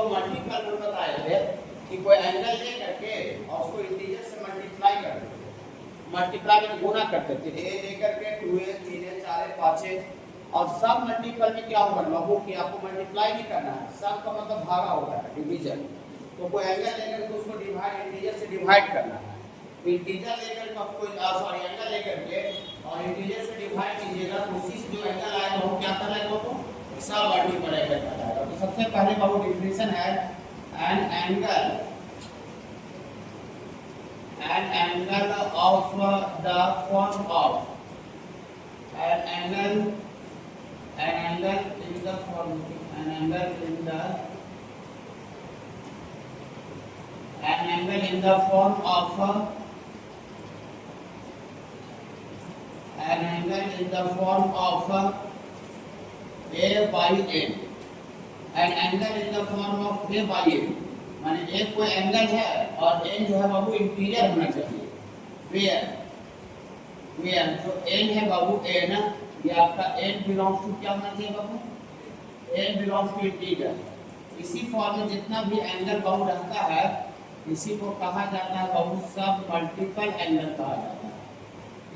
बाबू multiple में बताए थे कि कोई एंगल ले करके और उसको इंटीजर से मल्टीप्लाई करते थे, मल्टीप्लाई में गुना करते थे, ए लेकर के 2a 3a 4a 5a। और सब मल्टीपल में क्या होगा बाबू कि आपको मल्टीप्लाई नहीं करना है, सब का मतलब भागा होगा डिवीजन। तो कोई एंगल लेकर के उसको डिवाइड इंटीजर से डिवाइड करना है, इंटीजर लेकर के आपको सॉरी एंगल लेकर के और इंटीजर से डिवाइड कीजिएगा तो उसी से जो एंगल आएगा वो क्या कहलाएगा, वो सब मल्टीपल एंगल कहलाएगा। तो सबसे पहले बाबू डिफिनेशन है an angle of the form of an angle in the form an angle in the form of an angle in the form of a by n, an angle in the form of a by n माने एक कोई angle है और n जो है बाबू interior होना चाहिए। Where जो n है बाबू n, ये आपका n बिलोंग्स टू क्या होना चाहिए बाबू, n बिलोंग्स टू इंटीरियर। इसी फॉर्म में जितना भी एंगल बाबू रहता है इसी को कहा जाता है बाबू सब मल्टीपल एंगल कहा जाता है।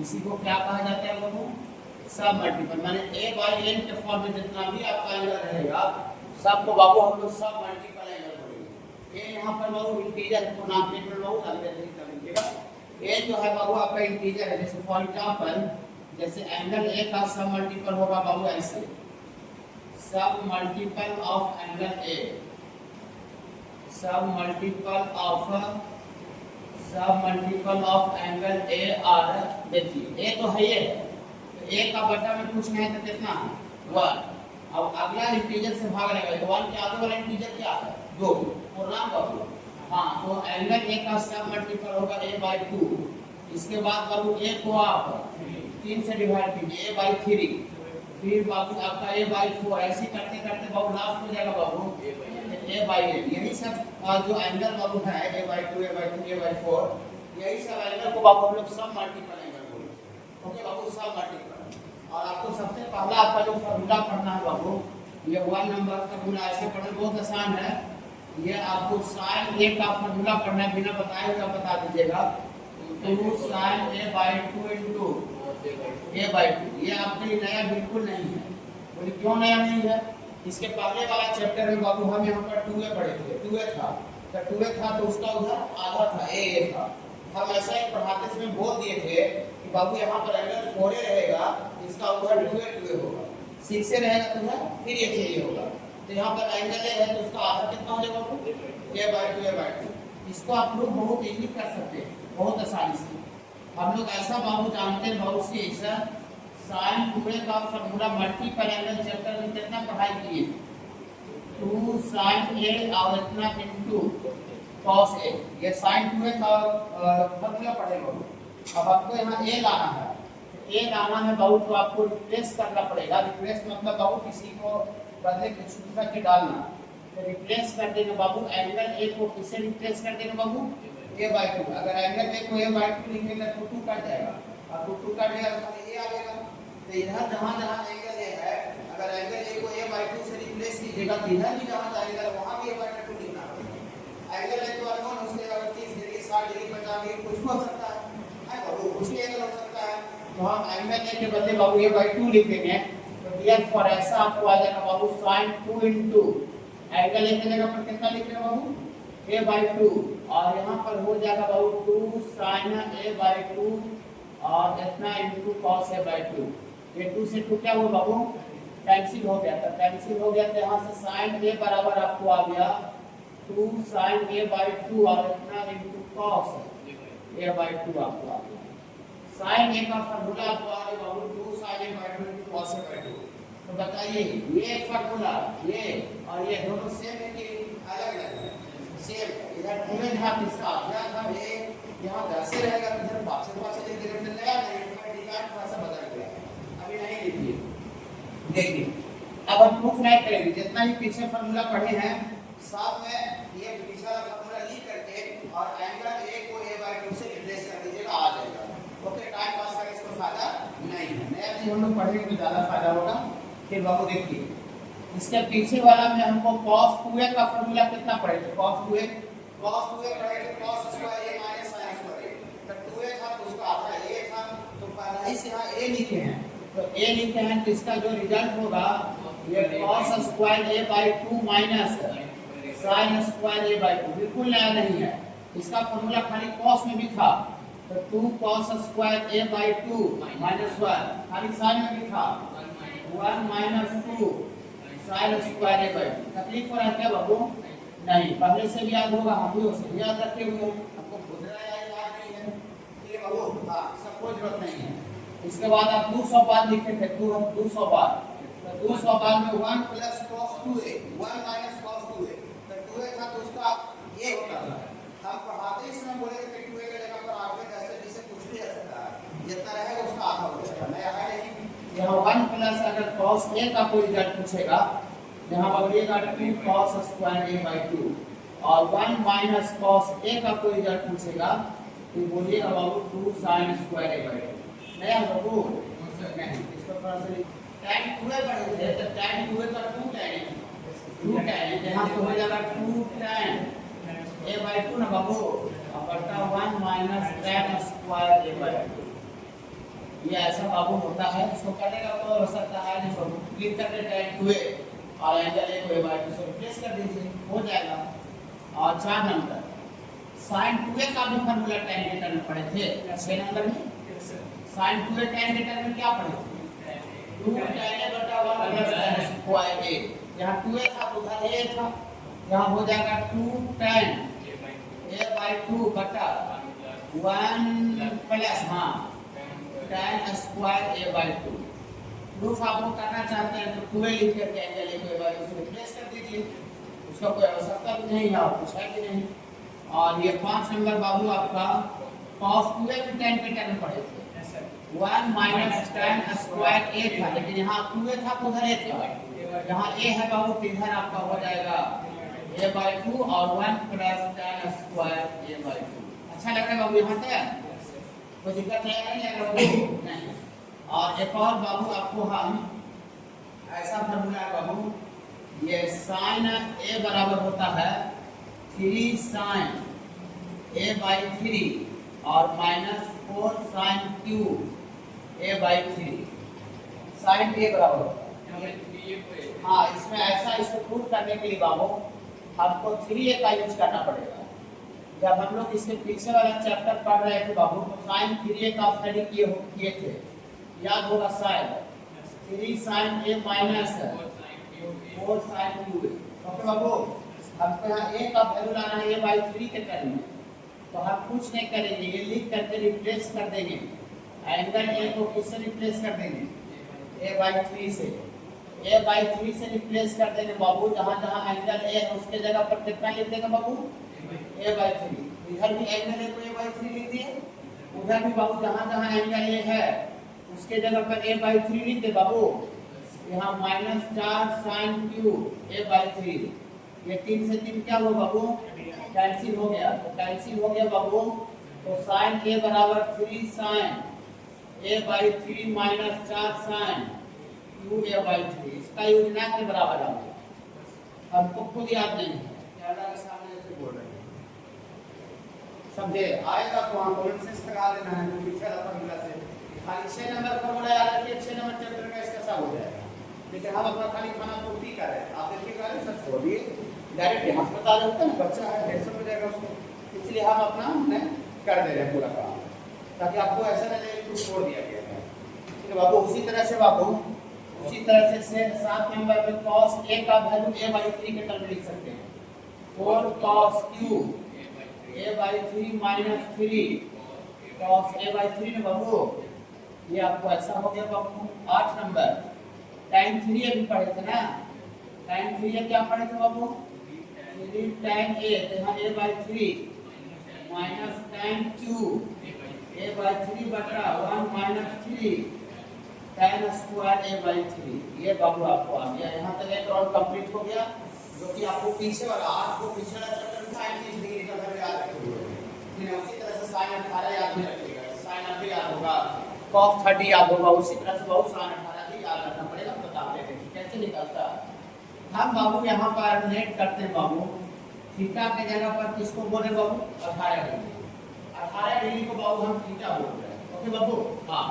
इसी को क्या कहा जाता है बाबू, सब मल्टीपल। माने a बाई n के फॉर्म में जितना भी आपका एंगल रहेगा सबको बाबू हम लोग सब मल्टीपल एंगल बोलेंगे। a यहाँ पर बाबू इंटीजर को नाम प्लेट में बाबू अलग अलग कर लीजिएगा। a जो है बाबू आपका इंटीजर है, जैसे फॉर एग्जांपल जैसे एंगल a का सब मल्टीपल होगा बाबू ऐसे, सब मल्टीपल ऑफ एंगल a, सब मल्टीपल ऑफ एंगल a और देखिए a तो है ये, तो a का बटा में कुछ नहीं तो कितना है 1। अब अगला इंटीजर से भाग रहेगा तो 1 के आगे वाला इंटीजर क्या है 2 पूर्णांक बाबू। हाँ तो एंगल a का सब मल्टीपल होगा a बाई 2। इसके बाद बाबू a को आप 3 से डिवाइड कीजिए a बाई 3, फिर बाबू आपका a बाई 4, ऐसे करते करते बाबू लास्ट हो जाएगा बाबू a बाई 8। यही सब जो एंगल बाबू है a by 2 a by 3 a by 4, यही सब एंगल को बाबू हम लोग सब मल्टीपल एंगल बोलते हैं। ओके बाबू सब मल्टीपल। और आपको सबसे पहला आपका जो फार्मूला पढ़ना है बाबू, ये 1 नंबर का फार्मूला ऐसे पढ़ना बहुत आसान है। ये आपको sin a का फार्मूला पढ़ना है, बिना बताए हुए बता दीजिएगा 2 sin a by 2 into a by 2। ये आपके लिए नया बिल्कुल नहीं है। बोले क्यों नया नहीं है, इसके पहले वाला चैप्टर में बाबू हम यहाँ पर 2a पढ़े थे, 2a था तो 2a था तो उसका उधर आधा था a था। हम ऐसा ही पढ़ाते समय बोल दिए थे कि बाबू यहाँ पर एंगल 4a रहेगा, इसका उधर 2a होगा, 6a रहेगा तो उधर फिर ये 6a होगा। तो यहाँ पर एंगल है तो उसका आधा कितना हो जाएगा a बाई 2। इसको आप लोग बहुत इजी कर सकते हैं, बहुत आसानी से। हम लोग ऐसा बाबू जानते हैं बहुत सी ऐसा sin 2a का फार्मूला मल्टीपल एंगल चैप्टर में कितना पढ़ाई किए 2 sin a और इतना इनटू cos a, ये sin 2a का फार्मूला पढ़े बाबू। अब आपको यहाँ a लाना है, a लाना है बाबू तो आपको रिप्लेस करना पड़ेगा। रिप्लेस मतलब बाबू किसी को बदले कुछ करके डालना, तो रिप्लेस कर देना बाबू एंगल a को किससे रिप्लेस कर देना बाबू a बाई 2। अगर एंगल a को a बाई 2 लिखेंगे तो 2 कट जाएगा और 2 कट जाएगा तो a आ जाएगा। तो इधर जहाँ जहाँ एंगल a है अगर एंगल a को a बाई 2 से रिप्लेस कीजिएगा तो इधर भी जहाँ जाएगा वहाँ भी a बाई 2 लिखना पड़ेगा। एंगल a तो अननोन, उसके अगर 30 डिग्री 60 डिग्री 50 डिग्री कुछ भी हो सकता है बाबू, कुछ भी एंगल हो सकता है। तो हम एंगल a के बदले बाबू a बाई 2 लिख देंगे। तो देयरफॉर ऐसा आपको आ जाएगा बाबू sin 2 इनटू एंगल a की जगह पर कितना लिख रहे बाबू a बाई 2 और यहाँ पर हो जाएगा बाबू 2 sin a बाई 2 और इतना इनटू cos a बाई 2। ये 2 से 2 क्या हुआ बाबू कैंसिल हो गया था, कैंसिल हो गया तो यहाँ से sin a बराबर आपको आ गया 2 sin a बाई 2 और इतना इनटू cos a बाई 2 आपको आ गया। sin a का फार्मूला आपको आ गया बाबू 2 sin a by 2 into cos a by 2। तो बताइए ये फार्मूला ये और ये दोनों सेम है कि अलग अलग है? सेम। इधर पूरे घात इसका आधा था ये यहाँ वैसे रहेगा, इधर पाछे लिख देंगे तो नया नहीं डिजाइन थोड़ा सा बदल गया, अभी नहीं लिखिए। देखिए अब हम प्रूफ नहीं करेंगे, जितना ही पीछे फार्मूला पढ़े हैं साथ में ये पिछला फार्मूला लिख करके और एंगल a को a बाई 2 से रिप्लेस कर दीजिएगा, आ जाएगा। ओके टाइम पास करके इसको फायदा नहीं है, नया चीज हम लोग पढ़ेंगे तो ज्यादा फायदा होगा। फिर बाबू देखिए इसके पीछे वाला में हमको cos 2a का फॉर्मूला कितना पड़ेगा? cos 2a पड़ेगा cos square a minus sin square a। तो 2a था तो उसका आधा a था, तो पहले से यहाँ a लिखे हैं, तो a लिखे हैं तो इसका जो रिजल्ट होगा ये cos square a by 2 minus sin square a by 2, बिल्कुल नया नहीं है। इसका फॉर्मूला खाली cos में भी था, तो 2 cos square a by 2 minus 1, खाली sin में भी था 1 minus 2 sin square a by 2। तकलीफ हो रहा है क्या बाबू? नहीं, पहले से भी याद होगा, हम भी उसे भी याद रखे हुए हैं, हमको खुद याद नहीं है ये बाबू। हाँ, सब कोई जरूरत नहीं है। इसके बाद आप 200 बार लिखे थे, 200 बार, तो 200 बार में 1 plus cos 2a 1 minus cos 2a, तो 2a था तो उसका ये होता था। हम पढ़ाते ही समय बोले थे कि 2a की जगह पर आगे जैसे जिसे कुछ भी आ सकता है, जितना रहेगा उसका आधा हो जाएगा, नया है नहीं। यहाँ 1 प्लस अगर cos a का कोई रिजल्ट पूछेगा, यहाँ बोलिएगा 2 cos स्क्वायर a बाई 2, और 1 माइनस cos a का कोई रिजल्ट पूछेगा तो बोलिएगा बाबू 2 sin स्क्वायर a बाई 2। नया बाबू नहीं, इसको थोड़ा सा tan 2a पढ़े थे, तो tan 2a का 2 tan यहाँ तो हो जाएगा 2 tan a बाई 2 ना बाबू, और बटा 1 minus tan square a by 2। ये ऐसा बाबू होता है, इसको करने का तो हो सकता है नहीं बाबू, क्लिक करके tan 2a और एंगल a को a बाई 2 से रिप्लेस कर दीजिए, हो जाएगा। और 4 नंबर sin 2a का भी फॉर्मूला tan थीटा में पढ़े थे, 6 नंबर में sin 2a tan थीटा में क्या पढ़े थे? 2 tan a बटा 1 प्लस tan स्क्वायर a, यहाँ 2a था तो उधर a था, यहाँ हो जाएगा 2 tan a बाई 2 बटा 1 प्लस हाँ tan square a by 2। Proof आप लोग करना चाहते हैं तो 2a लिख करके एंगल a को a बाई 2 से रिप्लेस कर दीजिए, उसका कोई आवश्यकता भी नहीं है, आप पूछा कि नहीं। और ये 5 नंबर बाबू आपका cos 2a भी tan थीटा में पढ़े थे, 1 माइनस tan स्क्वायर a था, लेकिन यहाँ 2a था तो उधर a था, यहाँ a है बाबू तो इधर आपका हो जाएगा a बाई 2 और 1 plus tan square a by 2। अच्छा लग रहा है बाबू यहाँ तक? कोई दिक्कत नहीं लग रहा बाबू? नहीं। और एक और बाबू आपको हम ऐसा फॉर्मूला है बाबू, ये sin a बराबर होता है 3 sin a बाई 3 और minus 4 sin cube a by 3, sin a बराबर होता है। हाँ, इसमें ऐसा इसको प्रूफ करने के लिए बाबू हमको 3a का यूज करना पड़ेगा। जब हम लोग इसके पीछे वाला चैप्टर पढ़ रहे थे बाबू तो sin 3a का स्टडी किए थे, याद होगा शायद, 3 sin a minus 4 sin cube. Okay बाबू, हमको यहाँ a का वैल्यू लाना है a बाई 3 के टर्म में, तो हम कुछ नहीं करेंगे, ये लिख करके रिप्लेस कर देंगे, एंगल a को किससे रिप्लेस कर देंगे? a बाई 3 से, a बाई 3 से रिप्लेस कर देंगे बाबू। जहाँ जहाँ एंगल a है उसके जगह पर कितना लिख देंगे बाबू? a by 3। इधर भी एंगल a को a बाई 3 लिख दिए, उधर भी बाबू जहाँ जहाँ एंगल a है उसके जगह पर a बाई 3 लिख दे बाबू। यहाँ minus 4 sin cube a by 3, ये 3 से 3 क्या हुआ बाबू? कैंसिल हो गया, तो कैंसिल हो गया बाबू, तो sin a बराबर 3 sin a by 3 minus 4 sin cube a by 3, इसका यूज ना के बराबर आ गया, हमको खुद याद नहीं है, कैमरा के सामने से बोल रहे हैं, समझे? आएगा तो हम कॉन्सेंस लगा देना है, पीछे वाला फॉर्मूला से खाली 6 नंबर फॉर्मूला याद रखिए, 6 नंबर चैप्टर का इसका सब हो जाएगा। लेकिन हम अपना खाली खाना पूर्ति कर रहे हैं, आप देखिएगा नहीं सर, छोड़िए डायरेक्ट अस्पताल होता है ना, बच्चा है टेंशन हो जाएगा उसको, इसलिए हम अपना कर दे रहे हैं पूरा काम, ताकि आपको ऐसा ना लगे कुछ छोड़ दिया गया है। ठीक है बाबू, उसी तरह से बाबू उसी तरह से 7 नंबर में cos a का वैल्यू a बाई 3 के टर्म में लिख सकते हैं, 4 cos cube a by 3 minus 3 cos a by 3 ना बाबू, ये आपको ऐसा हो गया बाबू। 8 नंबर tan 3a भी पढ़े थे ना, tan 3a क्या पढ़े थे बाबू? 3 tan a, तो यहाँ a by 3 minus tan cube a by 3 बटा 1 minus 3 tan square a by 3। ये बाबू आपको आ गया, यहाँ तक एक राउंड कंप्लीट हो गया, जो कि आपको पीछे वाला आपको पीछे वाला चैप्टर था 30 डिग्री का घर याद रखिए। उसी तरह से sin 18 याद नहीं रखिएगा, sin 90 याद होगा, cos 30 याद होगा, उसी तरह से बहुत sin 18 भी याद रखना पड़ेगा। बता देते कैसे निकलता है। हम बाबू यहाँ पर नेट करते हैं बाबू, थीटा के जगह पर किसको बोले बाबू? 18 डिग्री। 18 डिग्री को बाबू हम थीटा बोल रहे हैं। ओके बाबू, हाँ।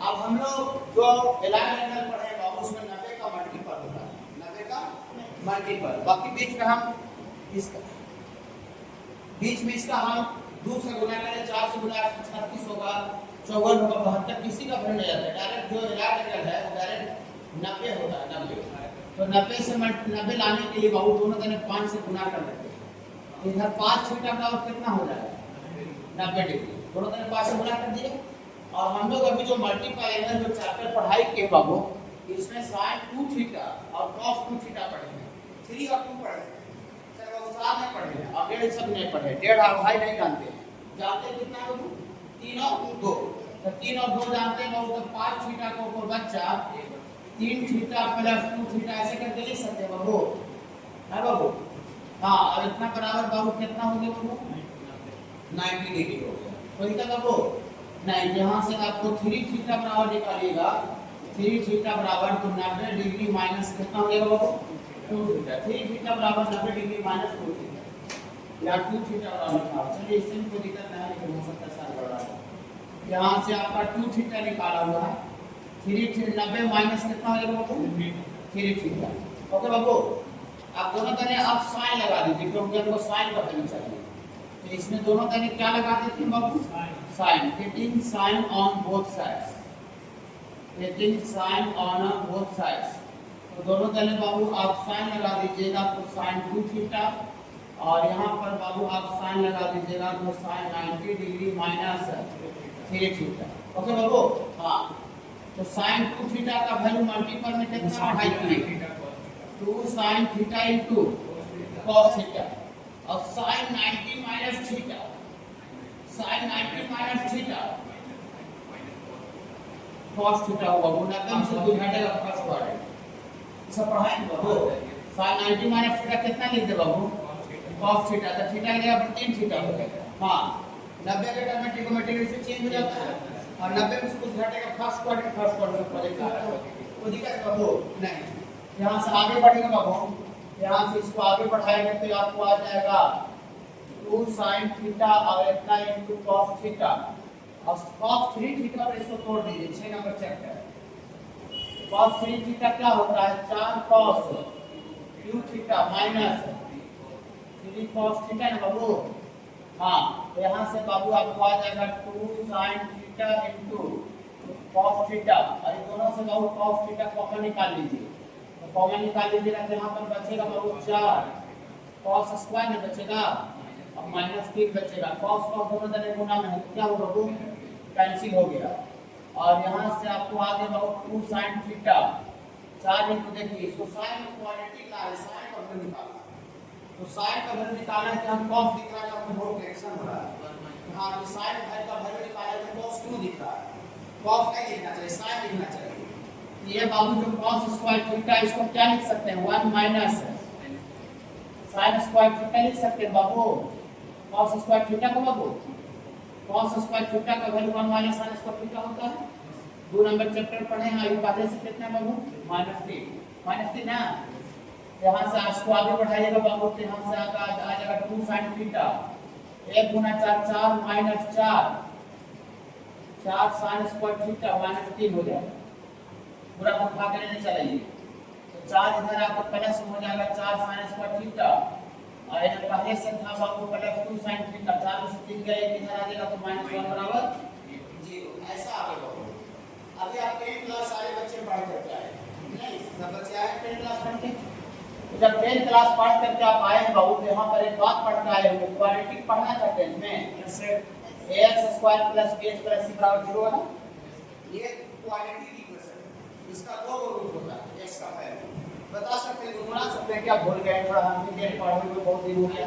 अब हम लोग जो एलाइन एंगल पढ़े बाबू उसमें 90 का मल्टीपल होता है, 90 का मल्टीपल। बाकी बीच में हम इसका हम 2 से गुना करें, 4 से गुना 36 होगा, 54 होगा, 72, किसी का भर नहीं जाता है। डायरेक्ट जो एलाइन एंगल है वो डायरेक्ट 90 होता है, 90। तो 90 से 90 लाने के लिए बाबू दोनों तरफ 5 से गुना कर देते हैं। इधर 5 थीटा का और कितना हो जाएगा? 90 डिग्री। दोनों तरफ 5 से गुना कर दिए। और हम लोग अभी जो मल्टीपल एंगल जो चैप्टर पढ़ाई के बाबू, इसमें sin 2 थीटा और cos 2 थीटा पढ़े हैं, 3 और 2 पढ़े हैं, सर वो साथ में पढ़े हैं, और डेढ़ सब नहीं पढ़े, डेढ़ और भाई नहीं जानते हैं। जानते हैं कितना बाबू? 3 और 2। तो 3 और 2 जानते हैं बाबू, तो 5 थीटा को ऊपर बच्चा 3 थीटा प्लस 2 थीटा ऐसे करके लिख सकते हैं बाबू, है बाबू? हाँ, और इतना बराबर बाबू कितना हो गया बाबू? 90 डिग्री हो गया। कोई दिक्कत बाबू नहीं। यहाँ से आपको 3 थीटा बराबर निकालिएगा, 3 थीटा बराबर तो 90 डिग्री माइनस कितना हो जाएगा बाबू? 2 थीटा। 3 थीटा बराबर 90 डिग्री माइनस 2 थीटा, या 2 थीटा बराबर। चलिए इससे कोई दिक्कत नहीं, लेकिन हो सकता है सारा बराबर। यहाँ से आपका 2 थीटा निकाला हुआ है, 3 थीटा 90 माइनस कितना हो जाएगा बाबू? 3 थीटा। ओके बाबू, आप दोनों तरह आप साइन लगा दीजिए, क्योंकि हमको साइन पता चाहिए। तो इसमें दोनों तरह क्या लगा देते हैं बाबू? Sine. Taking sine on both sides, taking sine on both sides. तो दोनों तरह बाबू आप साइन लगा दीजिएगा, तो साइन 2 थीटा, और यहाँ पर बाबू आप साइन लगा दीजिएगा तो sine 90 degree minus 3 theta. Okay बाबू, हाँ। तो साइन 2 थीटा का वैल्यू मल्टीपल में कितना पढ़ाई किए? 2 sine theta into cos theta, और sine 90 minus theta, sine 90 minus theta cos theta होगा। वो 90 से 2 घटेगा फर्स्ट क्वाड्रेंट, सब पढ़ाएंगे बाबू। साइन 90 माइनस थीटा कितना लिखते बाबू? cos theta. तो थीटा की जगह 3 थीटा हो जाएगा। हाँ, 90 के टर्म में ट्रिग्नोमेट्री से चेंज हो जाता है, और 90 में से कुछ घटेगा फर्स्ट क्वाड्रेंट पड़ेगा। कोई दिक्कत बाबू नहीं। यहाँ से आगे बढ़ेगा बाबू, यहाँ से इसको आगे बढ़ाएंगे तो आपको आ जाएगा 2 साइन थीटा और इतना इनटू cos थीटा, और cos 3 थीटा पर इसको तोड़ दीजिए, 6 नंबर चैप्टर। cos 3 थीटा क्या होता है? 4 cos 2 theta minus 3 cos theta ना बाबू। हाँ, तो यहाँ से बाबू आपको आ जाएगा 2 sine theta into cos theta, और इन दोनों से बाबू cos थीटा कॉमन निकाल लीजिए। तो कॉमन निकाल लीजिएगा तो यहाँ पर बचेगा बाबू 4 cos स्क्वायर में बचेगा, और माइनस 3 बचेगा। cos दोनों तरह गुना में है, क्या होगा बाबू? कैंसिल हो गया। और यहाँ से आपको आगे बाबू 2 साइन थीटा, 4 इनटू देखिए इसको साइन में क्वाड्रेटिक का है, साइन का वैल्यू निकालना। तो साइन का वैल्यू निकालना है कि हम cos दिख रहा है, अपने बोर्ड के एक्शन हो रहा है। हाँ, तो साइन का वैल्यू निकालना है तो cos 2 दिख रहा है, cos नहीं लिखना चाहिए, साइन लिखना चाहिए। ये बाबू जो cos स्क्वायर थीटा, इसको क्या लिख सकते हैं? 1 माइनस साइन स्क्वायर थीटा लिख सकते हैं बाबू। cos स्क्वायर थीटा को बाबू, cos स्क्वायर थीटा का value 1 minus sine square theta होता है। 2 नंबर चैप्टर पढ़े हैं, अभी पहले से कितना है बाबू? -3 ना। यहाँ से इसको आगे बढ़ाइएगा बाबू, तो यहाँ से आ जाएगा 2 साइन थीटा, 1 गुना 4 4 माइनस 4 साइन स्क्वायर थीटा -3 हो जाएगा। पूरा उठा के नहीं चलाइए, तो 4 इधर आपका प्लस हो जाएगा 4 साइन स्क्वायर थीटा, और इधर पहले से था बाबू प्लस 2 साइन थीटा, 4 से 3 गया, एक इधर आ जाएगा तो -1 बराबर 0। ऐसा आगे बढ़ो। अभी आप 10 क्लास सारे बच्चे पढ़ करके आए नहीं? सब बच्चे आए 10 क्लास पढ़ के। तो जब 10 क्लास पढ़ करके आप आए हैं बाबू, तो यहाँ पर एक बात पढ़ के आए हो, क्वाड्रेटिक पढ़ना था 10 में। जैसे ax square plus bx plus c बराबर 0 है ना, ये क्वाड्रेटिक इक्वेशन, इसका 2 रूट होता है। x का वैल्यू बता सकते हैं, गुणा सकते हैं, क्या भूल गए? थोड़ा हम भी देर पढ़े हुए बहुत दिन हो गया।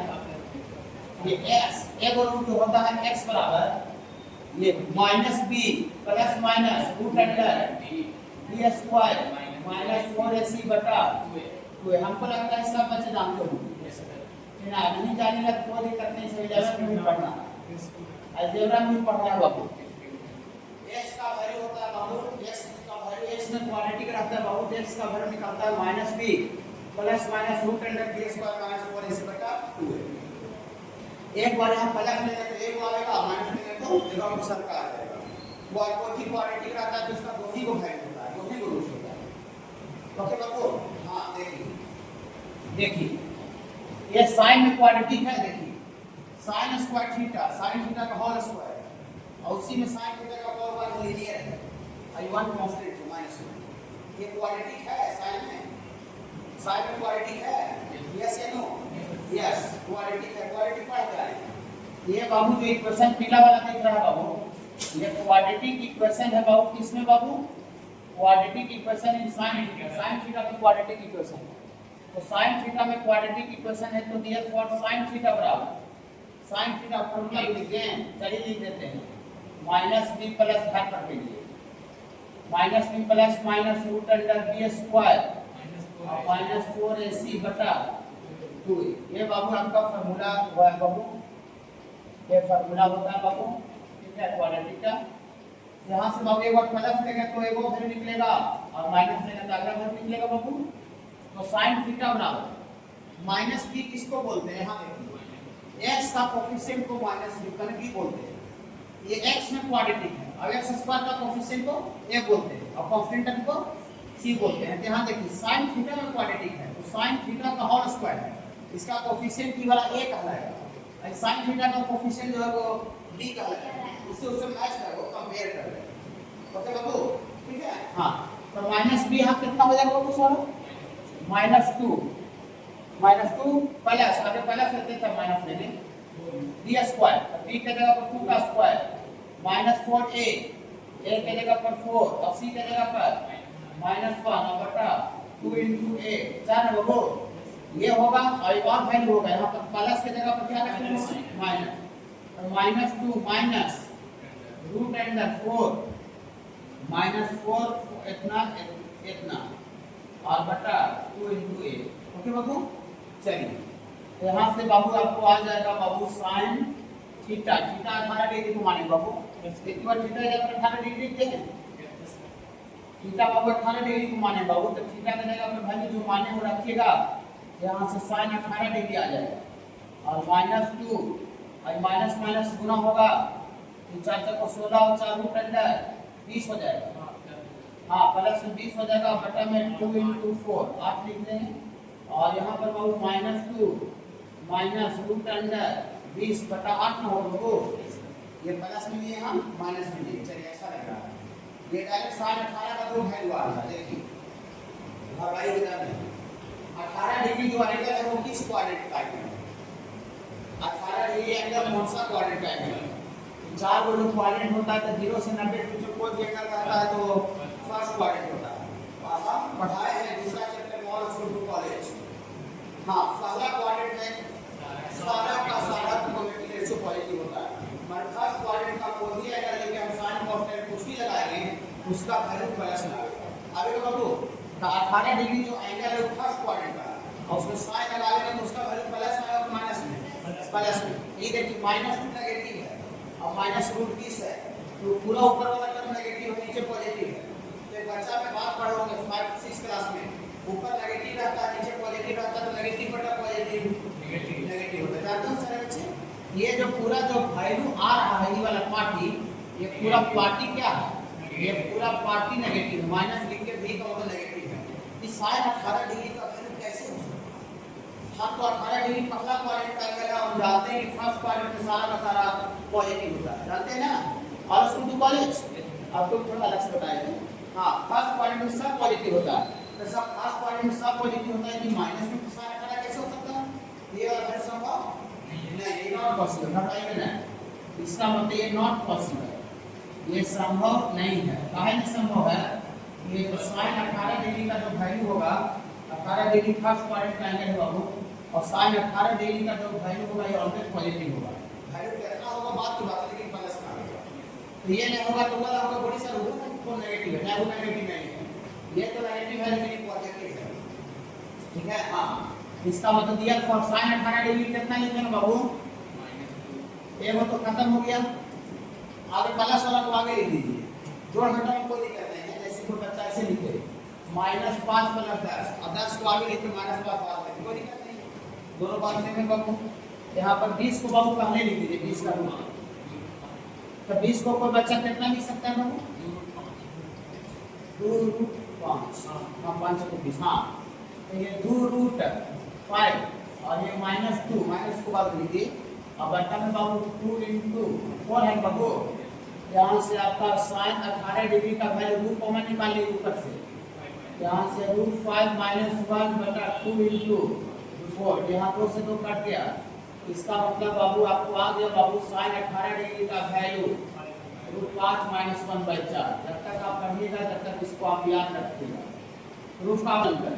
ये x एक रूट होता है x बराबर ये -b plus minus root under b square minus 4ac बटा 2। हमको लगता है इसका बच्चे जानते हो ना, नहीं जानेगा तो कोई दिक्कत नहीं, सही जगह में पढ़ना, अलजेब्रा में पढ़ना है बाबू। x का वैल्यू होता है बाबू, x का वैल्यू x में क्वाड्रेटिक रहता है बाबू, x का वैल्यू निकलता है -b plus minus root under B square minus 4ac बटा 2a। एक बार यहाँ प्लस लेंगे तो एक आएगा, माइनस लेंगे तो देखो दूसरा का आ जाएगा। वो आपको ही क्वाड्रेटिक रहता है तो उसका दो ही को वैल्यू होता है, दो ही को रूट होता है। ओके बाबू, हाँ देखिए ये साइन में क्वाड्रेटिक है, देखिए sine square theta, sine theta का होल स्क्वायर और उसी में साइन थीटा का पावर 1 लीनियर है, आई वन कांस्टेंट है माइनस 1। ये क्वाड्रेटिक है साइन में, साइन में क्वाड्रेटिक है, यस या नो? यस क्वाड्रेटिक है, क्वाड्रेटिक पढ़ कर ये बाबू जो इक्वेशन पीला वाला दिख रहा है बाबू, ये क्वाड्रेटिक इक्वेशन है बाबू। किसमें बाबू? Quadratic equation in sine theta, sine theta में क्वाड्रेटिक इक्वेशन है। तो साइन थीटा में क्वाड्रेटिक इक्वेशन है तो डियर फॉर साइन थीटा बराबर, साइन थीटा फॉर्मूला लिखते हैं, चलिए लिख देते हैं माइनस बी प्लस घर पर के लिए minus B plus minus root under B square और माइनस 4ac बटा 2। ये बाबू आपका फॉर्मूला हुआ है बाबू, ये फॉर्मूला होता है बाबू, ठीक है, क्वाड्रेटिक का। यहाँ से बाबू एक बार प्लस लेंगे तो एक वैल्यू निकलेगा और माइनस लेंगे तो अगला वैल्यू निकलेगा बाबू। तो साइन थीटा बराबर माइनस बी किसको बोलते हैं? यहाँ देखिए x का कोफिशिएंट को माइनस बी बोलते हैं। ये x में क्वाड्रेटिक है और x स्क्वायर का कोफिशिएंट को a बोलते हैं और कांस्टेंट को c बोलते हैं। यहाँ देखिए साइन थीटा में क्वाड्रेटिक है तो साइन थीटा का होल स्क्वायर है, इसका कोफिशिएंट ई वाला a कहलाएगा और साइन थीटा का कोफिशिएंट जो है वो d कहलाएगा, उससे उससे मैच करो, कंपेयर कर लो। ओके बाबू, ठीक है। हाँ तो माइनस बी यहाँ कितना हो जाएगा बाबू? सर माइनस 2 प्लस, आगे प्लस लेते थे माइनस लेने बी स्क्वायर, बी के जगह पर 2 का स्क्वायर माइनस 4a, a के जगह पर 4 और c के जगह पर माइनस 1 और बटा 2 into a, जान बाबू ये होगा और एक और वैल्यू होगा यहाँ पर प्लस के जगह पर क्या रखेंगे? माइनस, और minus 2 minus root under 4 minus 4 इतना और बटा 2 into a। ओके बाबू, चलिए तो यहाँ से बाबू आपको आ जाएगा बाबू साइन थीटा, थीटा 18 डिग्री को माने बाबू, एक बार थीटा जगह पर 18 डिग्री लिखते हैं, थीटा बाबू 18 डिग्री को माने बाबू, तो थीटा की जगह पर वैल्यू जो माने वो रखिएगा, यहाँ से साइन 18 डिग्री आ जाएगा और माइनस 2 और माइनस माइनस गुना होगा तो 4 को 16 और 4 रूट अंडर 20 हो जाएगा। हाँ प्लस में 20 हो जाएगा बटा में 2 into 4 8 लिख देंगे और यहाँ पर बाबू माइनस 2 माइनस रूट अंडर 20 बटा 8 ना होगा बाबू, ये प्लस में लिए हम माइनस में लिए, चलिए ऐसा लग रहा है। ये डायरेक्ट साइन 18 का दो वैल्यू आ रहा है, देखिए भाई इधर में 18 डिग्री जो एंगल है वो किस क्वाड्रेटिक का एंगल है? 18 डिग्री एंगल कौन सा क्वाड्रेटिक का एंगल है? चार वो जो क्वाड्रेंट होता है तो 0 से 90 के बीच कोई भी एंगल रहता है तो फर्स्ट क्वाड्रेंट होता है। हम पढ़ाए हैं दूसरा चैप्टर में ऑल स्कूल टू कॉलेज। हाँ पहला क्वाड्रेंट में सारा का सारा ज्योमेट्री रेशियो पॉजिटिव होता है, मगर फर्स्ट क्वाड्रेंट का कोई भी एंगल लेके हम साइन कॉस कुछ भी लगाएंगे उसका वैल्यू प्लस में आएगा। आगे बाबू तो 18 डिग्री जो एंगल है वो फर्स्ट क्वाड्रेंट का और उसमें साइन लगा लेंगे तो उसका वैल्यू प्लस में आएगा माइनस में? प्लस में। ये देखिए माइनस नेगेटिव है और माइनस रूट 20 है तो पूरा ऊपर वाला टर्म नेगेटिव है, नीचे पॉजिटिव है। तो एक बच्चा में बात पढ़ोगे 5-6 क्लास में, ऊपर नेगेटिव रहता है नीचे पॉजिटिव रहता है तो नेगेटिव बटा पॉजिटिव नेगेटिव होता है। जानते हो सारे बच्चे, ये जो पूरा जो वैल्यू आ रहा है ये वाला पार्टी, ये पूरा पार्टी क्या है? ये पूरा पार्टी नेगेटिव है, माइनस लिख के भी का मतलब नेगेटिव है। इस साइन 18 डिग्री का वैल्यू कैसे हो सकता है? हम तो 18 डिग्री पहला क्वाड्रेंट का एंगल है, हम जानते हैं कि फर्स्ट क्वाड्रेंट में सारा का सारा पॉजिटिव होता है, जानते हैं ना? और स्कूल टू कॉलेज आपको थोड़ा अलग से बताया जाए। हाँ फर्स्ट क्वाड्रेंट में सब पॉजिटिव होता है, तो सब फर्स्ट क्वाड्रेंट में सब पॉजिटिव होता है कि माइनस में साइन 18 कैसे हो सकता है? ये वाला वैल्यू संभव नहीं, ये नॉट पॉसिबल, हटाइए ना, इसका मतलब ये नॉट पॉसिबल, ये संभव नहीं है। काहे नहीं संभव है? ये जो साइन 18 डिग्री का जो वैल्यू होगा, 18 डिग्री फर्स्ट क्वाड्रेंट का एंगल होगा और साइन 18 डिग्री का जो वैल्यू होगा ये ऑलवेज पॉजिटिव होगा। वैल्यू कितना होगा बात की बात है, लेकिन प्लस का होगा। तो ये नहीं होगा तो वाला होगा बड़ी सर होगा तो नेगेटिव है, ना वो नेगेटिव नहीं है, ये तो नेगेटिव है लेकिन ये पॉजिटिव है, ठीक है। हाँ इसका मतलब दिया फॉर साइन 18 डिग्री कितना लिखेंगे बाबू? ये वो तो खत्म हो गया, आगे प्लस वाला को आगे लिख दीजिए, जोड़ घटाव कोई दिक्कत नहीं है। जैसे कोई बच्चा ऐसे लिखे -5 प्लस 10 और 10 को आगे लेके -5 बाद में कोई दिक्कत नहीं, दोनों बात में बाबू। यहाँ पर 20 को बाबू पहले लिख दीजिए, 20 का रूट। तो 20 को कोई बच्चा कितना लिख सकता है बाबू? 2√5। हाँ 5 को 20। हाँ तो ये 2√5 और ये -2, माइनस को बाद लिख दीजिए और बट्टा में बाबू 2 × 4 है बाबू। यहाँ से आपका sin 18 डिग्री का वैल्यू रूट कॉमन निकाल लीजिए ऊपर से। यहाँ से √5 - 1 बटा 2 × 4, यहाँ 2 से 2 कट गया। इसका मतलब बाबू आपको आ गया बाबू sin 18 डिग्री का वैल्यू √5 - 1/4। जब तक आप पढ़िएगा तब तक इसको आप याद रखिएगा। प्रूफ का बनकर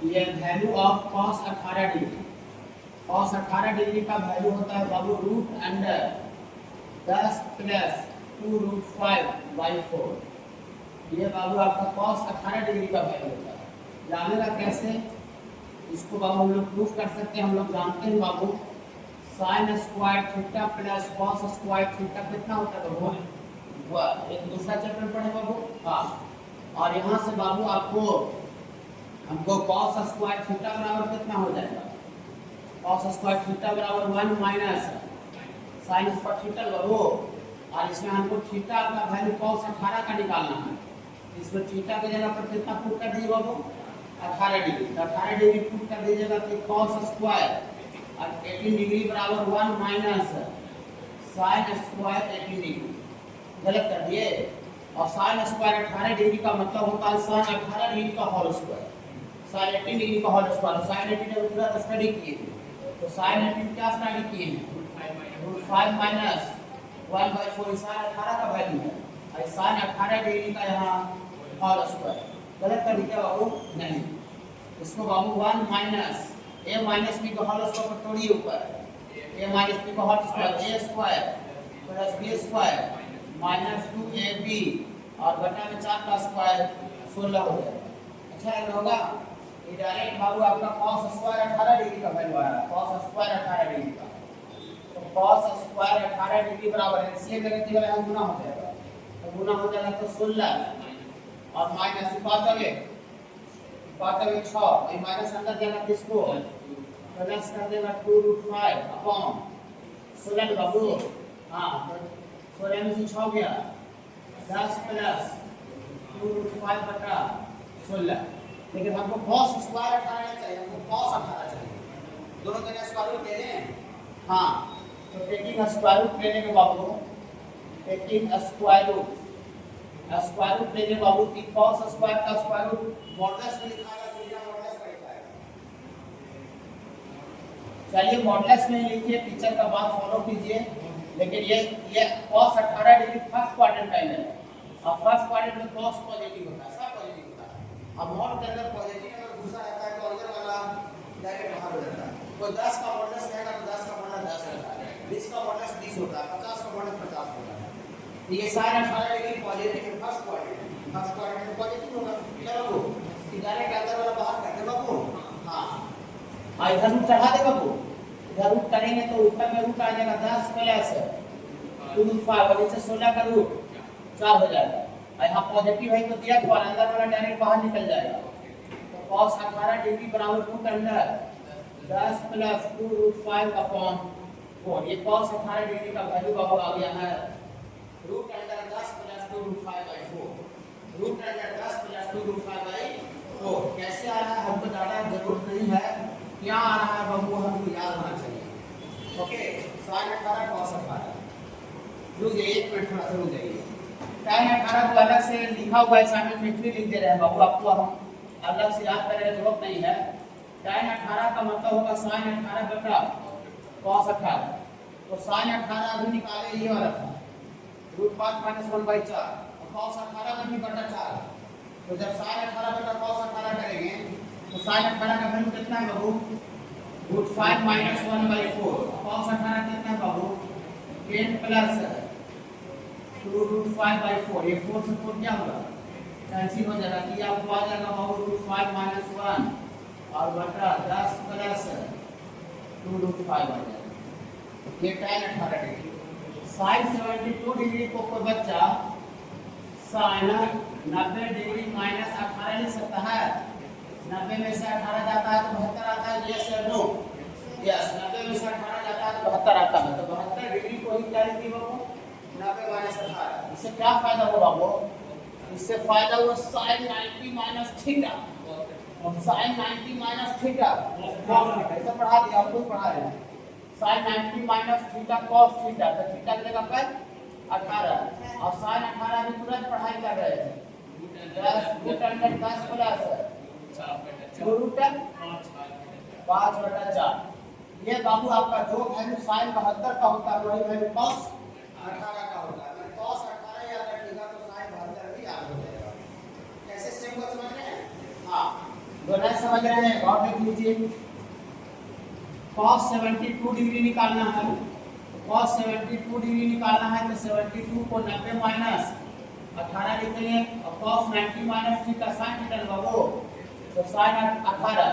ये value of cos 18 degree, cos 18 degree का वैल्यू होता है बाबू √10 + 2√5/4। ये बाबू आपका cos 18 डिग्री का वैल्यू होता है। जानेगा कैसे इसको बाबू हम लोग प्रूफ कर सकते हैं। हम लोग जानते हैं बाबू sin square theta plus cos square theta कितना होता है बाबू? वह एक दूसरा चैप्टर पढ़े बाबू। हाँ और यहाँ से बाबू आपको हमको cos स्क्वायर थीटा बराबर कितना हो जाएगा? cos स्क्वायर थीटा बराबर 1 माइनस sin स्क्वायर थीटा बाबू। और इसमें हमको थीटा का वैल्यू cos 18 का निकालना है। इसमें थीटा की जगह पर कितना पुट कर दीजिए बाबू? 18 डिग्री। 18 डिग्री पुट कर दीजिएगा तो cos स्क्वायर और 18 डिग्री बराबर 1 माइनस sin स्क्वायर 18 डिग्री। गलत कर दिए। और sin स्क्वायर 18 डिग्री का मतलब होता है sin 18 डिग्री का होल स्क्वायर, sin 18 डिग्री का होल स्क्वायर। sin 18 पूरा स्टडी किए थे तो sin 18 क्या स्टडी किए हैं? √5 - 1/4 sin 18 का वैल्यू है और sin 18 डिग्री का यहाँ होल स्क्वायर। गलत कर दिया बाबू? नहीं। इसको बाबू 1 माइनस a माइनस b का होल स्क्वायर पर तोड़िए ऊपर। a माइनस b का whole square a square plus b square minus 2ab और बटा में 4 का स्क्वायर 16 हो जाएगा। अच्छा लग रहा होगा? ये डायरेक्ट बाबू आपका cos स्क्वायर 18 डिग्री का वैल्यू आ रहा है। cos स्क्वायर 18 डिग्री का तो cos स्क्वायर 18 डिग्री बराबर है सी में रहती है गुना हो जाएगा। तो गुना हो जाएगा तो 16 और माइनस 5 6 ये माइनस अंदर जाएगा किसको? प्लस कर देगा 2√5 अपॉन 16 बाबू। हाँ 16 में से 6 गया 10 प्लस 2√5 बटा 16। लेकिन हमको cos स्क्वायर 18 नहीं चाहिए, हमको cos 18 चाहिए। दोनों जगह स्क्वायर रूट ले लें। हाँ तो टेकिंग स्क्वायर रूट लेने के बाबू, टेकिंग स्क्वायर रूट लेने बाबू की cos स्क्वायर का स्क्वायर रूट मॉडुलस में लिखाएगा तो बिना मॉडुलस का लिखाएगा। चलिए मॉडुलस में लिखिए, पिक्चर का बात फॉलो कीजिए। लेकिन ये cos 18 डिग्री फर्स्ट क्वाड्रेंट का है और फर्स्ट क्वाड्रेंट में cos पॉजिटिव होता है, सब पॉजिटिव होता है। अब मॉड के अंदर पॉजिटिव अगर घुसा रहता है तो अंदर वाला डायरेक्ट बाहर हो जाता है। कोई 10 का मॉडुलस रहेगा तो 10 का मॉडुलस 10 रहता है, 20 का मॉडुलस 20 होता है, 50 का मॉडुलस 50 होता है। ये sin 18 डिग्री पॉजिटिव है फर्स्ट क्वाड्रेंट में पॉजिटिव होगा। क्या बाबू? डायरेक्ट अंदर वाला बाहर कर दे बाबू। हाँ और इधर रूट चढ़ा दे बाबू। इधर रूट करेंगे तो ऊपर में रूट आ जाएगा 10 प्लस 2√5 और नीचे 16 का रूट 4 हो जाएगा। और यहाँ पॉजिटिव है तो दिया और अंदर वाला डायरेक्ट बाहर निकल जाएगा। तो cos 18 डिग्री बराबर रूट अंदर 10 प्लस 2√5 अपॉन 4। ये cos 18 डिग्री का वैल्यू बाबू आ गया है root under 10 plus 2√5/4। Root under 10 plus 2√5/4 कैसे आ रहा है हमको ज़्यादा जरूरत नहीं है, क्या आ रहा है बाबू हमको याद होना चाहिए। ओके sin 18 cos 18 रुक जाइए, एक मिनट थोड़ा सा रुक जाइए। tan 18 को अलग से लिखा हुआ है, असाइनमेंट में फ्री लिख दे रहे हैं बाबू, आपको हम अलग से याद करने की जरूरत नहीं है। tan 18 का मतलब होगा sin 18 बटा cos 18। तो sin 18 अभी निकाले ये वाला था √5 - 1/4 और cos 18 का भी बटा 4। तो जब sin 18 बटा cos 18 करेंगे तो sin 18 का वैल्यू कितना है बाबू? √5 - 1/4। cos 18 कितना है बाबू? 10 प्लस 2√5/4। ये 4 से 4 क्या होगा? कैंसिल हो जाएगा। कि आपको आ जाएगा बाबू √5 - 1 और बटा 10 प्लस 2√5 आ जाएगा। ये tan 18 डिग्री। sin 72 डिग्री को कोई बच्चा sin 90 डिग्री माइनस 18 लिख सकता है। 90 में से 18 जाता है तो 72 आता है। यस या नो? यस, 90 में से 18 जाता है तो 72 आता है। तो 72 डिग्री को ही क्या लिखी बाबू? 90 माइनस 18। इससे क्या फायदा हुआ बाबू? इससे फायदा हुआ sin 90 minus theta. sin 90 minus theta ऐसा पढ़ा दिया, आपको पढ़ा है। sin 90 minus theta cos theta, तो थीटा की जगह पर 18 और sin 18 भी तुरंत पढ़ाई कर रहे थे। 10 प्लस रूट 5/4। ये बाबू आपका जो वैल्यू sin 72 का होता है वही वैल्यू cos 18 का होता है। मैं cos 18 याद रखिएगा तो sin 72 भी याद हो जाएगा। कैसे स्टेप को समझ रहे हैं? हाँ, दोनों समझ रहे हैं? और देख लीजिए, cos 72 डिग्री निकालना है। cos 72 डिग्री निकालना है तो 72 को 90 माइनस 18 लिखेंगे और cos 90 minus theta sin theta बाबू, तो sin 18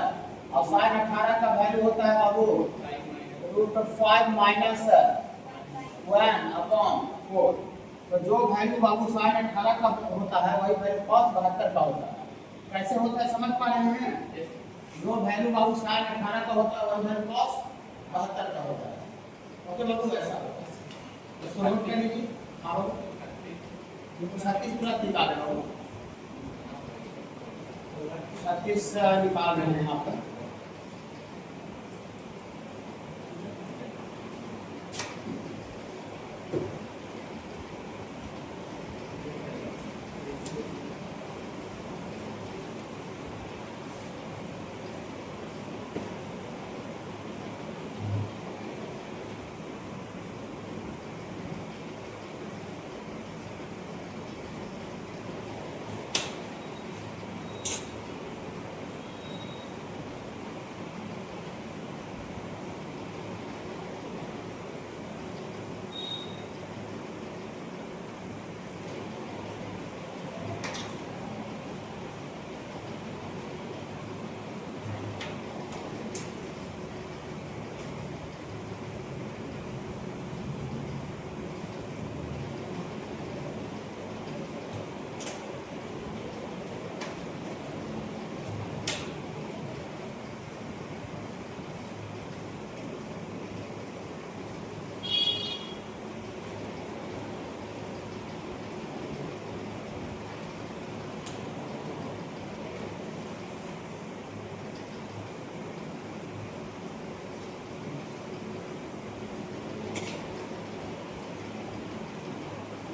और sin 18 का वैल्यू होता है बाबू √5 माइनस 1/4। तो जो वैल्यू बाबू sin 18 का होता है वही वैल्यू cos 72 का होता है। कैसे होता है समझ पा रहे हैं? जो वैल्यू बाबू sin 18 का होता है वही वैल्यू cos 72 का होता है। ओके बाबू, ऐसा होता है। इसको नोट कर लीजिए। हाँ बाबू, ये 36 पूरा निकाल रहे हो, 36 निकाल रहे हैं यहाँ पर।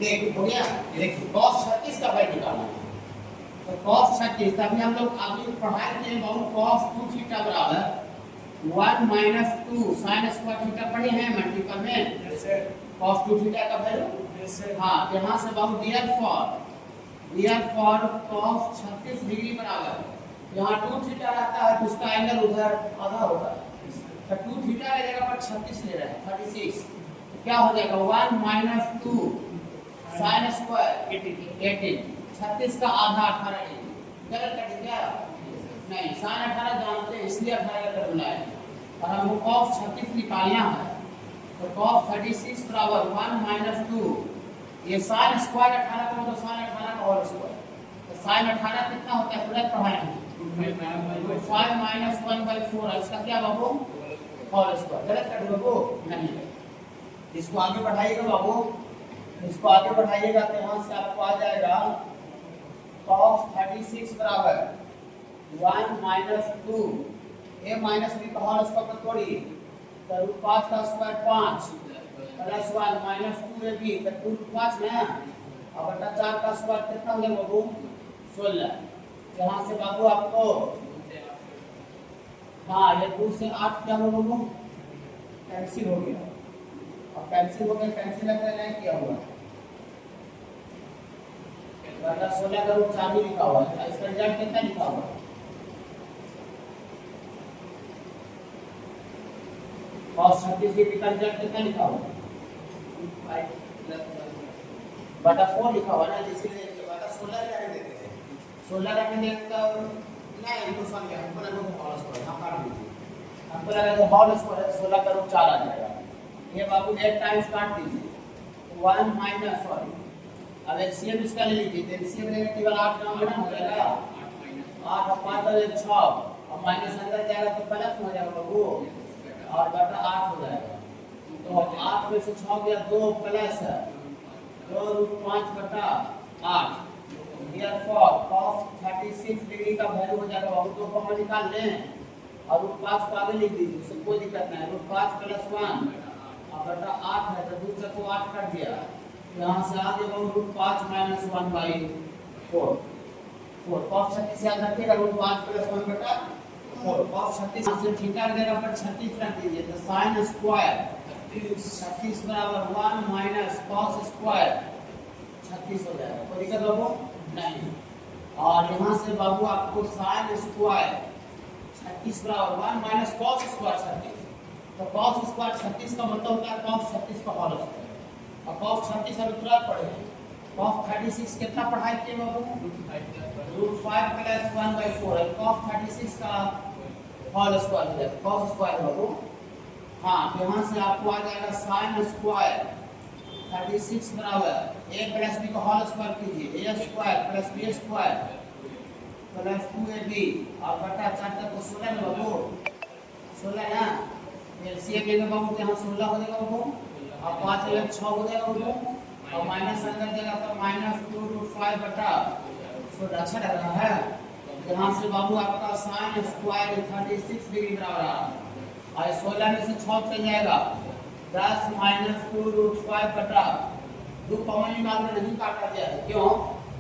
देखिए हो गया। देखिए cos 36 का वैल्यू निकालना है। तो cos 36 तभी हम लोग अभी पढ़ाई किए बहुत cos 2 थीटा बराबर 1 माइनस 2 sin स्क्वायर थीटा पढ़े हैं मल्टीपल में। cos 2 थीटा का वैल्यू हाँ, यहाँ से बहुत डियर फॉर cos 36 डिग्री बराबर यहाँ 2 थीटा रहता है तो उसका एंगल उधर आधा होगा। तो 2 थीटा की जगह पर 36 ले रहे हैं 36। क्या हो जाएगा 1 माइनस 2 sin स्क्वायर 18। 36 का आधा 18 डिग्री गलत कर दिया नहीं, sin 18 जानते हैं इसलिए 18 का बनाया है। और हमको cos 36 निकालना है तो cos 36 बराबर 1 माइनस 2 ये sin स्क्वायर 18 का मतलब sin 18 का होल स्क्वायर। तो sin 18 कितना होता है पूरा पढ़ाएंगे 5 माइनस 1/4। इसका क्या बाबू होल स्क्वायर। गलत कर दिया बाबू नहीं, इसको आगे बढ़ाइएगा बाबू, इसको आगे बढ़ाइएगा तो यहाँ से आपको आ जाएगा cos 36 बराबर 1 माइनस 2 a माइनस b का होल स्क्वायर पर तोड़िए तो √5 का स्क्वायर 5 प्लस 1 माइनस 2ab तो 2√5 ना और बटा 4 का स्क्वायर कितना हो गया बाबू 16। यहाँ से बाबू आपको हाँ ये 2 से 8 क्या हो बाबू कैंसिल हो गया और कैंसिल हो गया, कैंसिल नहीं किया हुआ बटा 16 का रूट 4 लिखा हुआ है। इसका रिजल्ट कितना लिखा हुआ है cos 36 डिग्री का रिजल्ट कितना लिखा हुआ है बटा 4 लिखा हुआ ना, इसीलिए बटा 16 रहने देते हैं। 16 रहने देते तो नहीं तो समझ गया हमको लगा तो होल स्क्वायर हम काट दीजिए, हमको लगा तो होल स्क्वायर 16 का रूट 4 आ जाएगा। ये बाबू 8 टाइम्स काट दीजिए 1 माइनस अब एलसीएम इसका ले लीजिए, तो एलसीएम लेंगे केवल 8 नाम ना हो जाएगा, 8 और 5 और 1 6, और माइनस अंदर जाएगा तो प्लस हो जाएगा बाबू, और बटा 8 हो जाएगा। तो 8 में से 6 गया 2 प्लस 2√5 बटा 8, therefore cos 36 डिग्री का वैल्यू हो जाएगा बाबू। तो कॉमन निकाल लें और √5 को आगे लिख दीजिए, इससे कोई दिक्कत नहीं है। √5 + 1 और बटा 8 है, तो दूसरे को 8 कर दिया, यहाँ से आ गया √5 - 1/4 4 cos 36 याद रखिएगा, √5 + 1 बटा 4 cos 36 से थीटा की जगह पर 36 रख दीजिए, तो sin स्क्वायर 36 बराबर 1 - cos स्क्वायर 36 हो जाएगा। कोई दिक्कत बाबू नहीं। और यहाँ से बाबू आपको sin स्क्वायर 36 बराबर 1 - cos स्क्वायर 36, तो cos स्क्वायर 36 का मतलब होता है cos 36 का होल स्क्वायर, और cos 36 अभी तुरंत पढ़ेंगे। cos 36 कितना पढ़ाई किए बाबू, √5 + 1/4 है, cos 36 का होल स्क्वायर हो जाएगा, cos स्क्वायर बाबू। हाँ, यहाँ से आपको आ जाएगा sin स्क्वायर 36 बराबर a + b का होल स्क्वायर कीजिए, a square + b square + 2ab और बटा 4 को 16 में बाबू, 16 ना, एलसीएम लेंगे बाबू, तो यहाँ 16 हो जाएगा बाबू, और 5 + 6 हो जाएगा बाबू, और माइनस अंदर जाएगा तो -2√5 बटा 16। अच्छा लग रहा है। यहाँ से बाबू आपका sin स्क्वायर 36 डिग्री बराबर आ रहा है, और 16 में से 6 चल जाएगा, 10 - 2√5 बटा 2 कॉमन निकाल में नहीं काटा गया है, क्यों,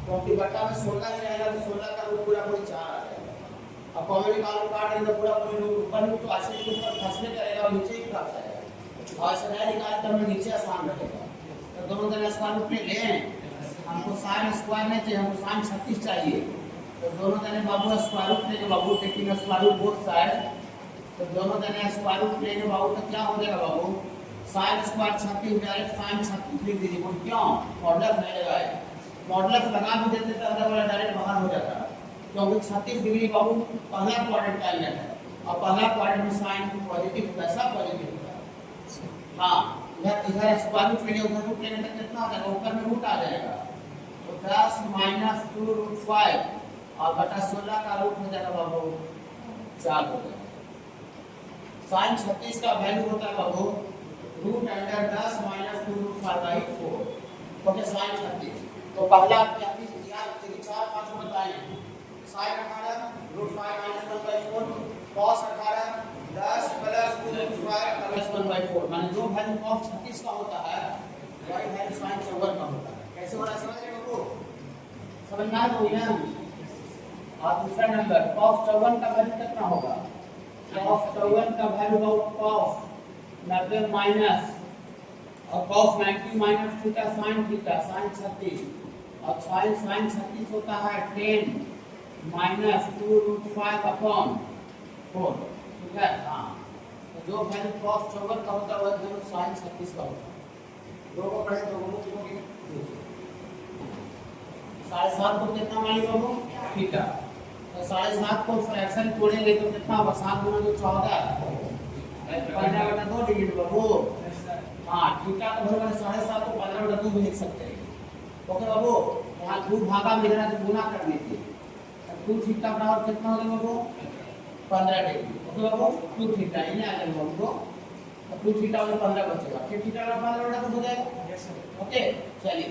क्योंकि बटा में 16 ही रहेगा, तो 16 का रूट पूरा पूरी 4 आ जाएगा, अब कॉमन निकाल में काट देंगे तो पूरा पूरी रूट ऊपर रूट तो ऐसे ही ऊपर फंसने करेगा और नीचे ही फंस जाएगा, और ऐसा नहीं निकाल तो हमें नीचे आसान रहेगा। तो दोनों तरह स्क्वायर रूट ले लें, हमको sin स्क्वायर नहीं चाहिए, हमको sin 36 चाहिए, तो दोनों तरह बाबू स्क्वायर रूट लेंगे बाबू, taking square root both side, तो दोनों तरह स्क्वायर रूट लेंगे बाबू, तो क्या हो जाएगा बाबू, sin स्क्वायर 36 डायरेक्ट sin 36 लिख दीजिए, क्यों, मॉडुलस नहीं लगाए, मॉडुलस लगा भी देते तो अंदर वाला डायरेक्ट बाहर हो जाता, क्योंकि 36 डिग्री बाबू पहला क्वाड्रेंट का एंगल है, और पहला क्वाड्रेंट में sin पॉजिटिव कैसा पॉजिटिव होता है। हाँ, इधर स्क्वायर रूट लेंगे, उधर रूट लेंगे तो कितना हो जाएगा, ऊपर में रूट आ जाएगा, तो 10 - 2√5 और बटा 16 का रूट हो जाएगा बाबू 4 हो जाएगा। sin 36 का वैल्यू होता है बाबू √10 - 2√5/4, ओके। sin 36 तो पहला आप क्या याद रखिए, 4 5 बताएं, sin 18 √5 - 1/4, cos 18 10 + 2√5 + 1/4, माने जो वैल्यू cos 36 का होता है वही वैल्यू sin 54 का होता है। कैसे हो रहा है समझ रहे हो बाबू, समझ में आ गई ना। और दूसरा नंबर cos 54 का वैल्यू कितना होगा, cos 54 का वैल्यू cos 90 माइनस और cos 90 माइनस थीटा sin 36, और sin 36 होता है 10 - 2√5/4, ठीक है। हाँ, तो जो वैल्यू cos 54 का होता है वह वैल्यू sin 36 का होता है। दो को पढ़े तो वो 7.5 को कितना मानिए बाबू, थीटा, तो 7.5 को फ्रैक्शन तोड़ेंगे तो कितना होगा, 7 × 2 14, 15/2 डिग्री बाबू। हाँ, थीटा का वैल्यू 7.5 को 15/2 भी लिख सकते हैं, ओके बाबू। यहाँ 2 भागा मिल रहा है तो गुना कर दीजिए, 2 थीटा बराबर कितना हो गया बाबू, 15 डिग्री, ओके बाबू। 2 थीटा इन्हें आ जाएगा बाबू, तो 2 थीटा में 15 बचेगा, फिर थीटा का 15/2 हो जाएगा, ओके। चलिए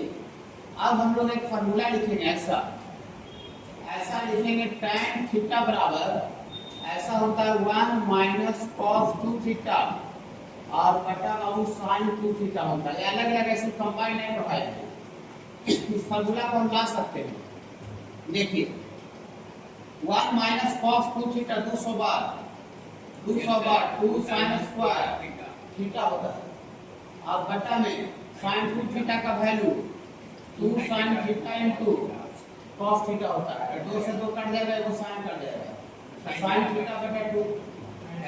अब हम लोग एक फार्मूला लिखेंगे, ऐसा लिखेंगे, tan थीटा बराबर ऐसा होता है 1 - cos 2 थीटा और बटा बाबू sin 2 थीटा होता है, अलग अलग ऐसे कंबाइन नहीं पढ़ाए। इस फार्मूला को हम ला सकते हैं, देखिए 1 - cos 2 थीटा 200 बार 2 sin स्क्वायर थीटा होता है, और बटा में sin 2 थीटा का value 2 sin theta into cos theta होता है, 2 से 2 कट जाएगा, 1 sin कट जाएगा, sin थीटा बटा 2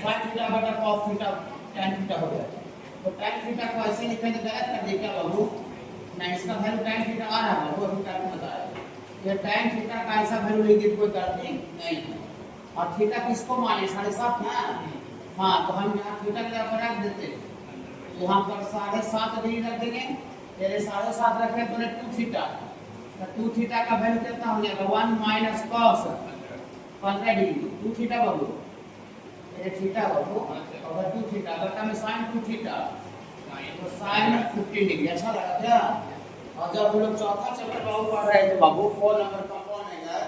sin थीटा बटा cos थीटा tan थीटा हो जाएगा। तो tan थीटा को ऐसे लिखें तो गलत कर दिया क्या बाबू, नहीं, इसका वैल्यू tan थीटा आ रहा है, वो अभी तक बताया, ये tan थीटा का ऐसा वैल्यू लिखिए कोई गलती नहीं है। और थीटा किसको माने, 7.5 ना। हाँ, तो हम यहाँ थीटा की जगह पर रख देते हैं, यहाँ पर 7.5 डिग्री रख देंगे, तेरे 7.5 रखें तो 2 थीटा तो 2 थीटा का वैल्यू कितना हो जाएगा 1 माइनस cos 15 डिग्री 2 थीटा बाबू ये थीटा बाबू और 2 थीटा बटा में sin 2 थीटा तो sin 15 डिग्री। अच्छा लगा क्या? और जब हम लोग चौथा चैप्टर बाबू पढ़ रहे थे बाबू 4 नंबर कंपाउंड है यार,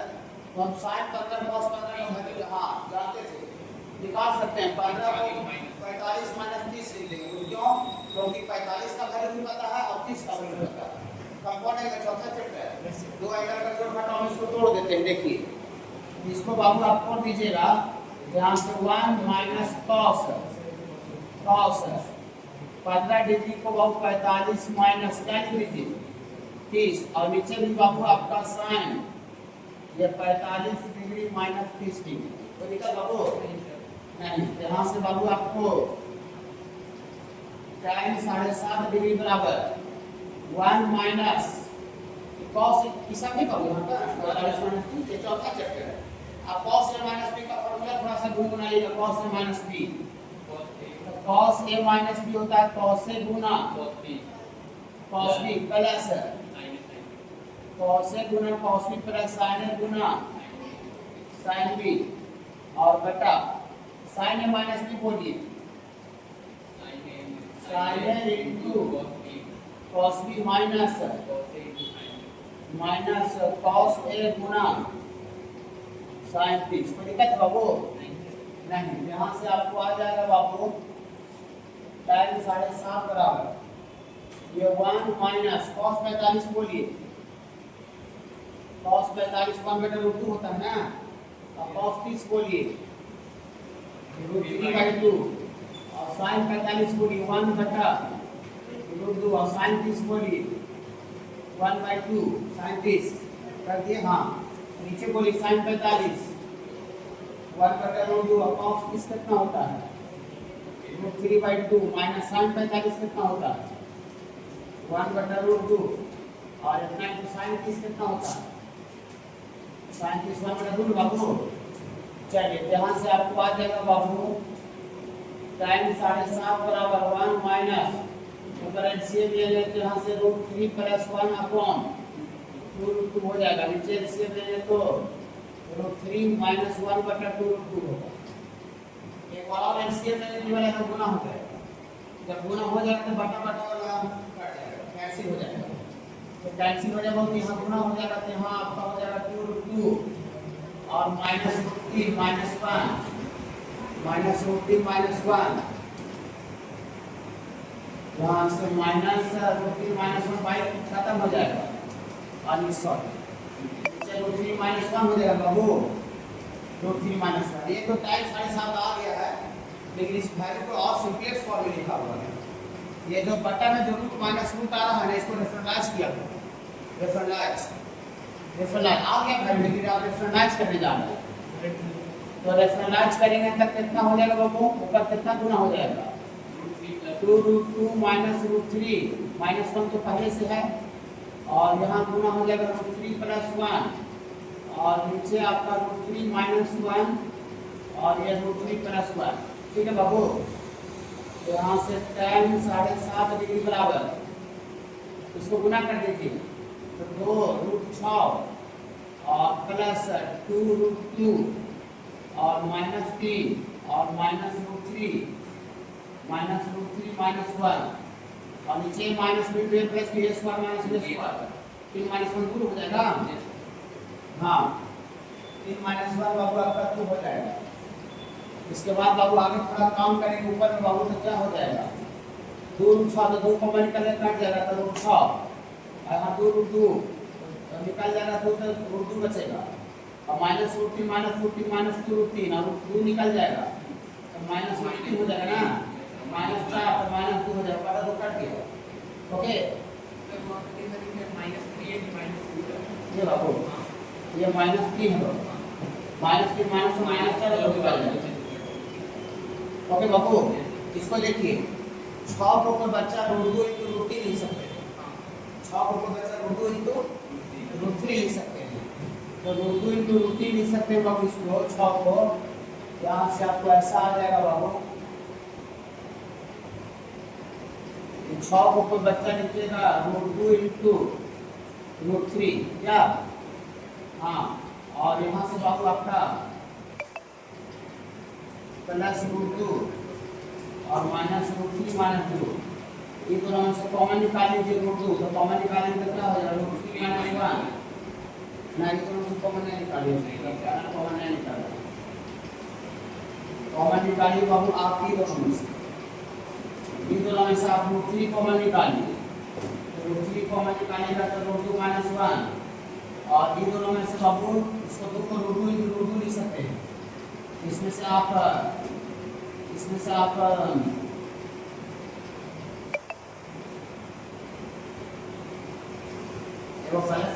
तो हम sin 15 cos 15 का वैल्यू हां जानते थे, निकाल सकते हैं। 15 को 45 माइनस 30 लिख लेंगे। क्यों? क्योंकि 45 का वैल्यू भी पता है और 30 का वैल्यू पता है। कंपाउंड है का चौथा चैप्टर, दो एंगल का जोड़ घटाओ, इसको तोड़ देते हैं। देखिए इसको बाबू आप तोड़ दीजिएगा, जहां से 1 माइनस cos 15 डिग्री को बाबू 45 माइनस क्या लिख लीजिए 30, और नीचे भी बाबू आपका sin ये 45 डिग्री माइनस 30 डिग्री तो निकल बाबू नहीं। यहाँ से बाबू आपको tan 7.5 डिग्री बराबर 1 माइनस cos हिसाब नहीं करोगे यहाँ पर 45 माइनस 30 ये चौथा चैप्टर है। अब cos a माइनस b का फॉर्मूला थोड़ा सा गुणगुनाइएगा, cos a माइनस b तो cos a माइनस b होता है cos a Guna cos b plus cos a Guna cos b plus sin a Guna sin b और बटा sin a माइनस b बोलिए sin a into cos b minus cos a Guna sin b। इसको दिक्कत है बाबू नहीं। यहाँ से आपको आ जाएगा बाबू tan 7.5 बराबर ये 1 माइनस cos 45 बोलिए cos 45 1/√2 होता है ना, अब cos 30 बोलिए √3/2 और sin 45 बोलिए 1/√2 और sin 30 बोलिए 1/2 sin 30 कर दिए। हाँ नीचे बोलिए sin 45 1/√2 और cos 30 कितना होता है √3/2 माइनस sin 45 कितना होता है 1/√2 और इतना तो sin 30 कितना होता है sin 30 1/√2 बाबू। चलिए यहाँ से आपको आ जाएगा बाबू tan 7.5 बराबर 1 माइनस ऊपर एलसीएम ले लेते यहाँ से √3 + 1 अपॉन 2√2 हो जाएगा। नीचे एलसीएम ले ले तो √3 - 1/2√2 होगा। एक और एलसीएम ले लेने वाला का गुना हो जाएगा, जब गुना हो जाएगा तो बटा वाला कट जाएगा, कैंसिल हो जाएगा। तो कैंसिल हो जाएगा तो यहाँ गुना हो जाएगा तो यहाँ आपका हो जाएगा 2√2 और -√3 - 1 -√3 - 1 यहाँ से -√3 - 1 बाई खत्म हो जाएगा और ये सॉरी चलो 3 - 1 हो जाएगा बाबू √3 - 1। ये तो tan 7.5 आ गया है, लेकिन इस वैल्यू को और सिंपलेस्ट फॉर्म में लिखा हुआ है। ये जो बटा में जो रूट माइनस रूट आ रहा है ना, इसको रेफरेंस किया रेफरेंस आ गया वैल्यू, लेकिन आप रेफरेंस करने जा रहे हैं तो रेफरेंस करेंगे तब कितना हो जाएगा बाबू, ऊपर कितना गुना हो जाएगा 2√2 माइनस √3 -1 तो पहले से है और यहाँ गुना हो जाएगा √3 + 1 और नीचे आपका √3 - 1 और ये √3 + 1। ठीक है बाबू, तो यहाँ से tan 7.5 डिग्री बराबर इसको गुना कर दीजिए तो 2√6 और प्लस 2√2 और -3 और -√3 - 1 और नीचे minus b plus b square minus b square 3 - 1 दूर हो जाएगा। हाँ 3 - 1 बाबू आपका 2 हो जाएगा। इसके बाद बाबू आगे थोड़ा काम करेंगे ऊपर में बाबू तो क्या हो जाएगा 2√6 तो 2 को निकल कट जाएगा तो √6 और यहाँ 2√2 तो निकल जाएगा तो √2 बचेगा और -√3 - 2√3 और 2 निकल जाएगा तो -√3 हो जाएगा ना, -4 तो -2 हो जाएगा, बड़ा 2 कट गया। ओके ये बाबू ये -3 है बाबू, -3 -4 निकल जाएगा। ओके बाबू, इसको देखिए 6 को कोई बच्चा √2 × √3 लिख सकते हैं, 6 को कोई बच्चा √2 × √3 लिख सकते हैं, तो √2 × √3 लिख सकते हैं बाबू इसको 6 को। यहाँ से आपको ऐसा आ जाएगा बाबू 6 को कोई बच्चा लिखेगा √2 × √3 क्या? हाँ, और यहाँ से बाबू आपका +√2 और -√3 -2, ये दोनों में से कॉमन निकाल लीजिए √2, तो कॉमन निकालेंगे तो क्या हो जाएगा √3 -1 ना, ये दोनों से कॉमन नहीं निकालिए, तो क्या कॉमन नहीं निकाला, कॉमन निकालिए बाबू आप ही दोनों में से, इन दोनों में से आप √3 कॉमन निकालिए, तो √3 कॉमन निकालिएगा तो √2 -1, और इन दोनों में से बाबू इसको दो को √2 लिख सकते हैं, इसमें से आप देखो पहले